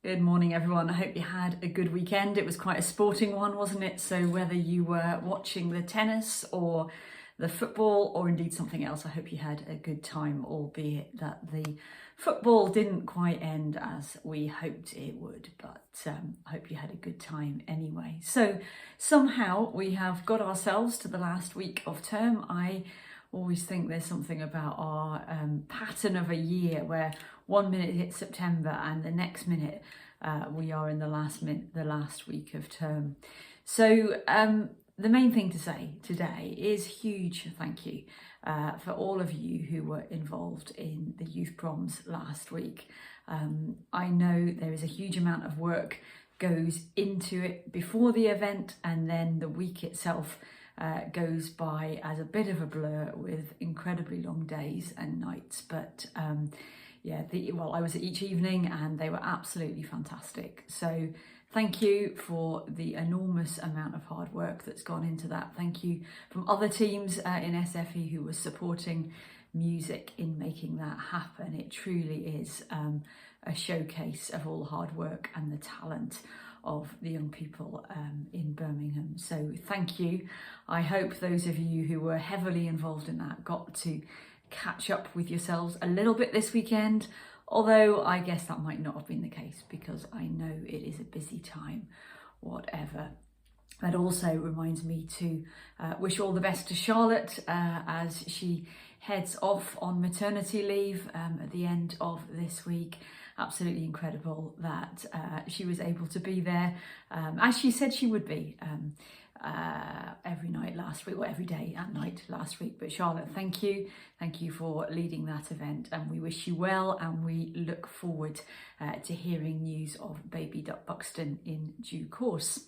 Good morning, everyone. I hope you had a good weekend. It was quite a sporting one, wasn't it? So whether you were watching the tennis or the football or indeed something else, I hope you had a good time, albeit that the football didn't quite end as we hoped it would, but I hope you had a good time anyway. So somehow we have got ourselves to the last week of term. I always think there's something about our pattern of a year where 1 minute it's September and the next minute we are in the last week of term. So the main thing to say today is huge thank you for all of you who were involved in the youth proms last week. I know there is a huge amount of work goes into it before the event, and then the week itself goes by as a bit of a blur with incredibly long days and nights. But I was at each evening and they were absolutely fantastic. So thank you for the enormous amount of hard work that's gone into that. Thank you from other teams in SFE who were supporting music in making that happen. It truly is a showcase of all the hard work and the talent of the young people in Birmingham. So thank you. I hope those of you who were heavily involved in that got to catch up with yourselves a little bit this weekend, although I guess that might not have been the case because I know it is a busy time, whatever. That also reminds me to wish all the best to Charlotte as she heads off on maternity leave at the end of this week. Absolutely incredible that she was able to be there as she said she would be every night last week, or every day at night last week. But Charlotte, thank you for leading that event, and we wish you well, and we look forward to hearing news of baby Duck Buxton in due course.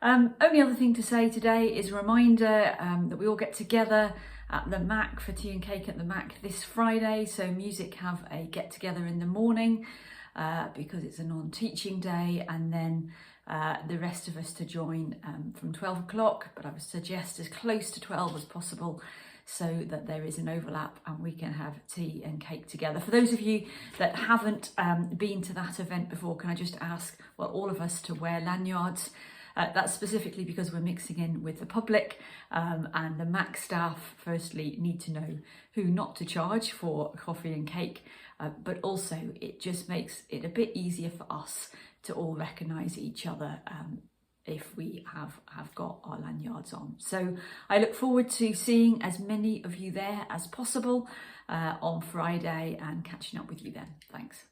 Only other thing to say today is a reminder that we all get together at the MAC for tea and cake at the MAC this Friday. So Music have a get together in the morning because it's a non-teaching day, and then the rest of us to join from 12 o'clock, but I would suggest as close to 12 as possible so that there is an overlap and we can have tea and cake together. For those of you that haven't been to that event before, can I just ask, well, all of us to wear lanyards. That's specifically because we're mixing in with the public, and the MAC staff firstly need to know who not to charge for coffee and cake, but also it just makes it a bit easier for us to all recognise each other if we have got our lanyards on. So I look forward to seeing as many of you there as possible on Friday and catching up with you then. Thanks.